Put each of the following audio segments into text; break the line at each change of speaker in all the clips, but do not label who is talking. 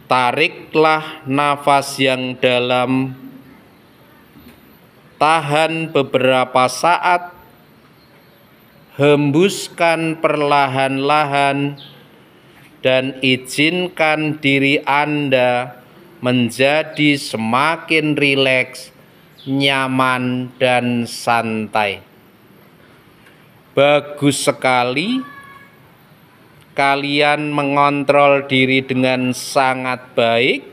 Tariklah nafas yang dalam, tahan beberapa saat, hembuskan perlahan-lahan, dan izinkan diri Anda menjadi semakin rileks, nyaman, dan santai. Bagus sekali. Kalian mengontrol diri dengan sangat baik,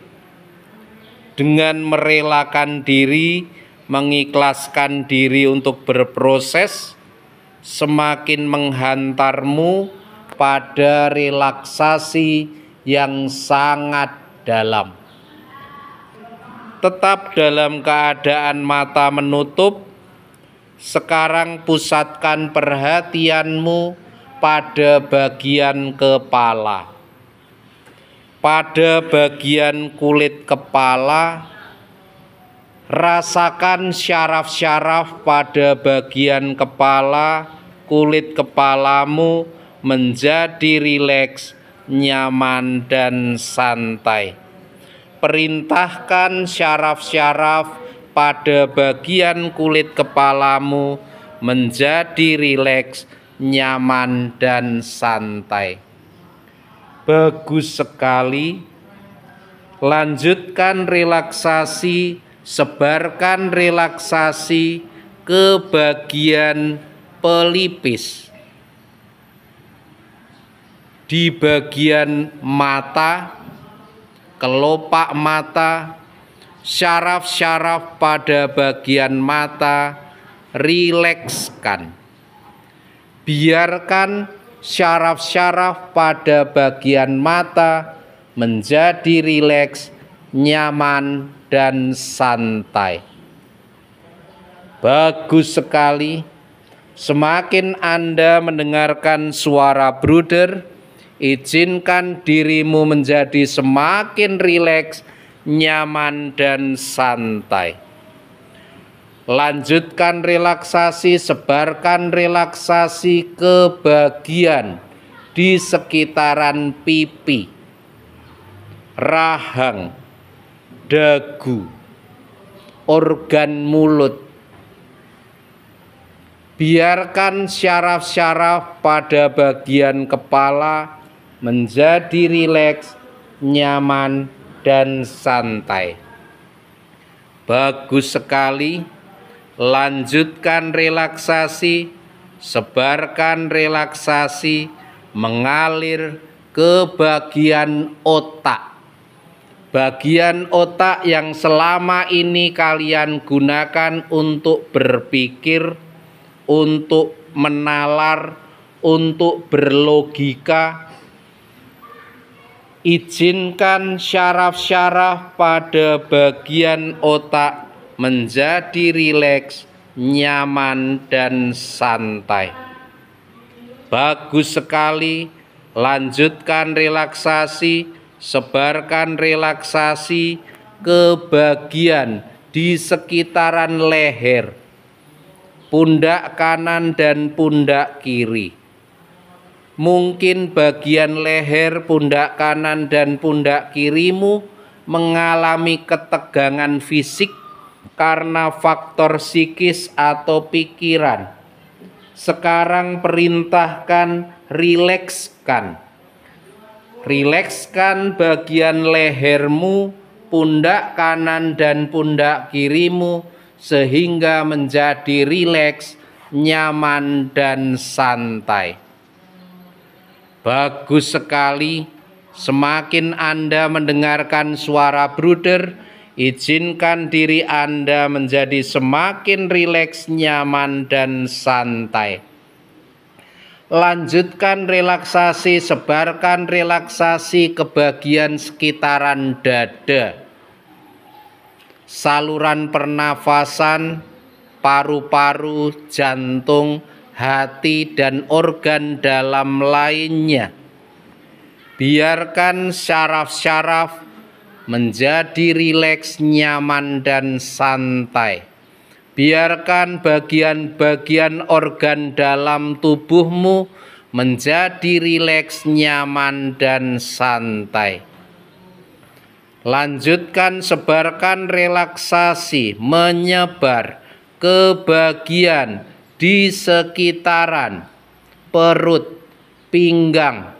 dengan merelakan diri, mengikhlaskan diri untuk berproses, semakin menghantarmu pada relaksasi yang sangat dalam. Tetap dalam keadaan mata menutup. Sekarang pusatkan perhatianmu pada bagian kepala. Pada bagian kulit kepala, rasakan syaraf-syaraf pada bagian kepala, kulit kepalamu menjadi rileks, nyaman, dan santai. Perintahkan syaraf-syaraf pada bagian kulit kepalamu menjadi rileks, nyaman, dan santai. Bagus sekali. Lanjutkan relaksasi, sebarkan relaksasi ke bagian pelipis, di bagian mata, kelopak mata, syaraf-syaraf pada bagian mata, rilekskan. Biarkan syaraf-syaraf pada bagian mata menjadi rileks, nyaman, dan santai. Bagus sekali. Semakin Anda mendengarkan suara bruder, izinkan dirimu menjadi semakin rileks, nyaman, dan santai. Lanjutkan relaksasi, sebarkan relaksasi ke bagian di sekitaran pipi, rahang, dagu, organ mulut. Biarkan syaraf-syaraf pada bagian kepala menjadi rileks, nyaman, dan santai. Bagus sekali. Lanjutkan relaksasi, sebarkan relaksasi, mengalir ke bagian otak. Bagian otak yang selama ini kalian gunakan untuk berpikir, untuk menalar, untuk berlogika. Izinkan syaraf-syaraf pada bagian otak menjadi rileks, nyaman, dan santai. Bagus sekali. Lanjutkan relaksasi, sebarkan relaksasi ke bagian di sekitaran leher, pundak kanan dan pundak kiri. Mungkin bagian leher, pundak kanan, dan pundak kirimu mengalami ketegangan fisik karena faktor psikis atau pikiran. Sekarang perintahkan rilekskan. Rilekskan bagian lehermu, pundak kanan dan pundak kirimu sehingga menjadi rileks, nyaman, dan santai. Bagus sekali. Semakin Anda mendengarkan suara bruder, izinkan diri Anda menjadi semakin rileks, nyaman, dan santai. Lanjutkan relaksasi, sebarkan relaksasi ke bagian sekitaran dada, saluran pernafasan, paru-paru, jantung, hati, dan organ dalam lainnya. Biarkan syaraf-syaraf menjadi rileks, nyaman, dan santai. Biarkan bagian-bagian organ dalam tubuhmu menjadi rileks, nyaman, dan santai. Lanjutkan, sebarkan relaksasi menyebar ke bagian di sekitaran perut, pinggang,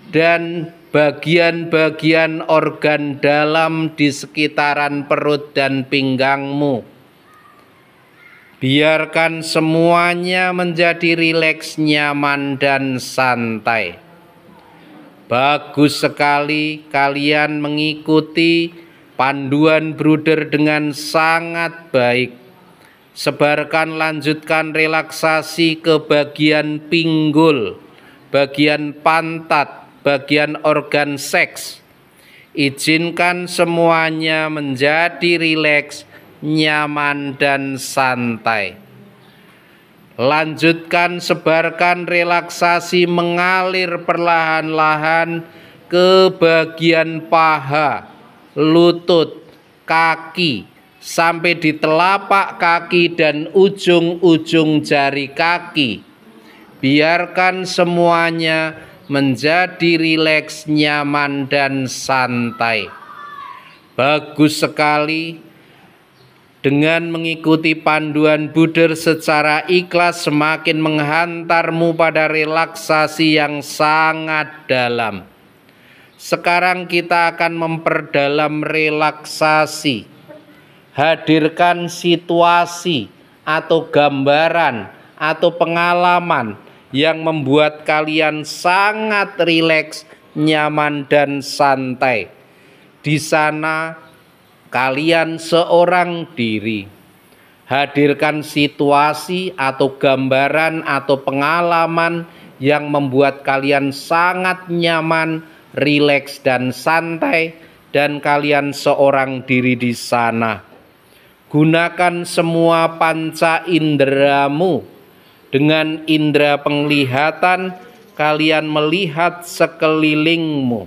dan bagian-bagian organ dalam di sekitaran perut dan pinggangmu. Biarkan semuanya menjadi rileks, nyaman, dan santai. Bagus sekali kalian mengikuti panduan Bruder dengan sangat baik. Sebarkan, lanjutkan relaksasi ke bagian pinggul, bagian pantat, bagian organ seks. Izinkan semuanya menjadi rileks, nyaman, dan santai. Lanjutkan, sebarkan relaksasi mengalir perlahan-lahan ke bagian paha, lutut, kaki, sampai di telapak kaki dan ujung-ujung jari kaki. Biarkan semuanya menjadi rileks, nyaman, dan santai. Bagus sekali. Dengan mengikuti panduan Buddha secara ikhlas semakin menghantarmu pada relaksasi yang sangat dalam. Sekarang kita akan memperdalam relaksasi. Hadirkan situasi atau gambaran atau pengalaman yang membuat kalian sangat rileks, nyaman, dan santai. Di sana kalian seorang diri. Hadirkan situasi atau gambaran atau pengalaman yang membuat kalian sangat nyaman, rileks, dan santai, dan kalian seorang diri di sana. Gunakan semua panca inderamu. Dengan indera penglihatan, kalian melihat sekelilingmu.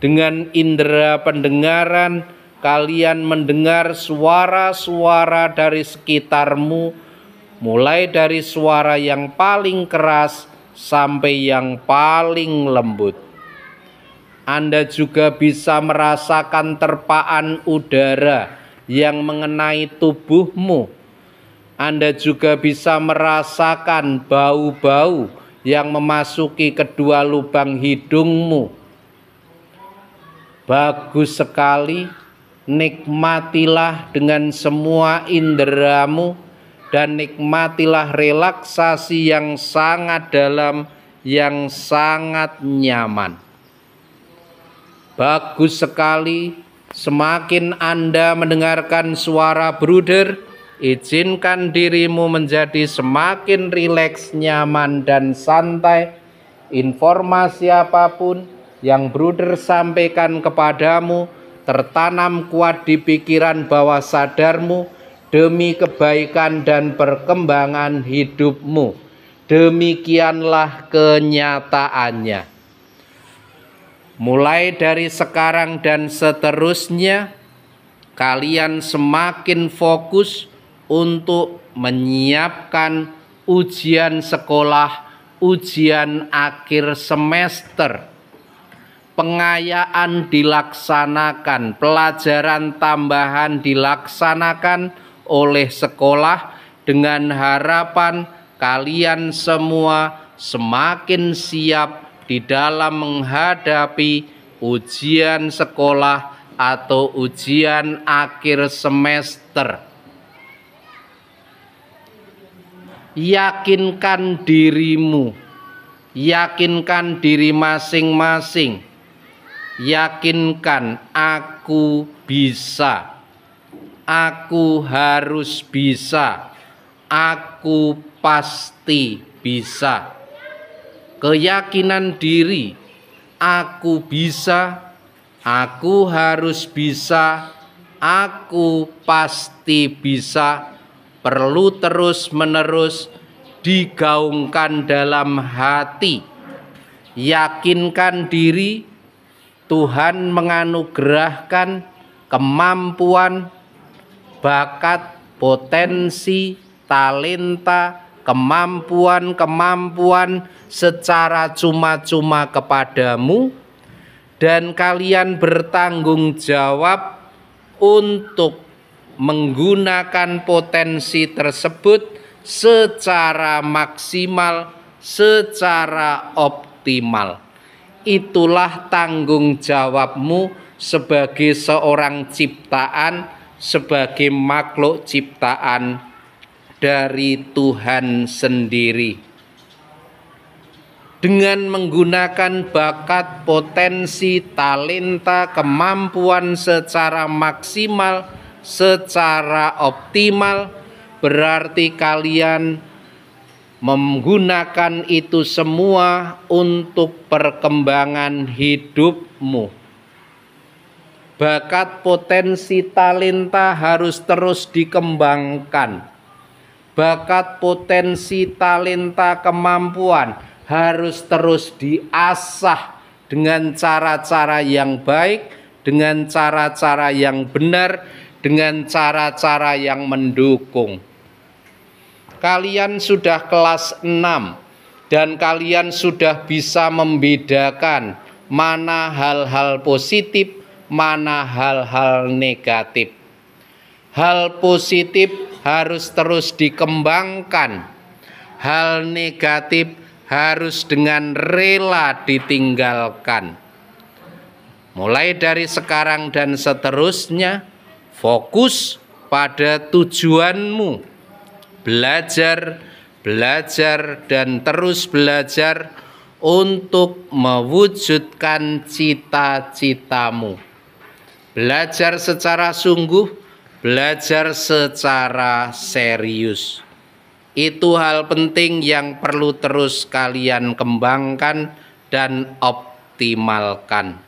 Dengan indera pendengaran, kalian mendengar suara-suara dari sekitarmu, mulai dari suara yang paling keras sampai yang paling lembut. Anda juga bisa merasakan terpaan udara yang mengenai tubuhmu. Anda juga bisa merasakan bau-bau yang memasuki kedua lubang hidungmu. Bagus sekali. Nikmatilah dengan semua inderamu dan nikmatilah relaksasi yang sangat dalam, yang sangat nyaman. Bagus sekali. Semakin Anda mendengarkan suara Bruder, izinkan dirimu menjadi semakin rileks, nyaman, dan santai. Informasi apapun yang Bruder sampaikan kepadamu tertanam kuat di pikiran bawah sadarmu demi kebaikan dan perkembangan hidupmu. Demikianlah kenyataannya. Mulai dari sekarang dan seterusnya, kalian semakin fokus untuk menyiapkan ujian sekolah, ujian akhir semester. Pengayaan dilaksanakan, pelajaran tambahan dilaksanakan oleh sekolah dengan harapan kalian semua semakin siap di dalam menghadapi ujian sekolah atau ujian akhir semester. Yakinkan dirimu, yakinkan diri masing-masing. Yakinkan aku bisa, aku harus bisa, aku pasti bisa. Keyakinan diri, aku bisa, aku harus bisa, aku pasti bisa, perlu terus-menerus digaungkan dalam hati. Yakinkan diri, Tuhan menganugerahkan kemampuan, bakat, potensi, talenta, kemampuan-kemampuan secara cuma-cuma kepadamu, dan kalian bertanggung jawab untuk menggunakan potensi tersebut secara maksimal, secara optimal. Itulah tanggung jawabmu sebagai seorang ciptaan, sebagai makhluk ciptaan dari Tuhan sendiri. Dengan menggunakan bakat, potensi, talenta, kemampuan secara maksimal, secara optimal, berarti kalian menggunakan itu semua untuk perkembangan hidupmu. Bakat, potensi, talenta harus terus dikembangkan. Bakat, potensi, talenta, kemampuan harus terus diasah dengan cara-cara yang baik, dengan cara-cara yang benar, dengan cara-cara yang mendukung. Kalian sudah kelas 6 dan kalian sudah bisa membedakan mana hal-hal positif, mana hal-hal negatif. Hal positif harus terus dikembangkan. Hal negatif harus dengan rela ditinggalkan. Mulai dari sekarang dan seterusnya, fokus pada tujuanmu. Belajar, belajar, dan terus belajar untuk mewujudkan cita-citamu. Belajar secara sungguh, belajar secara serius. Itu hal penting yang perlu terus kalian kembangkan dan optimalkan.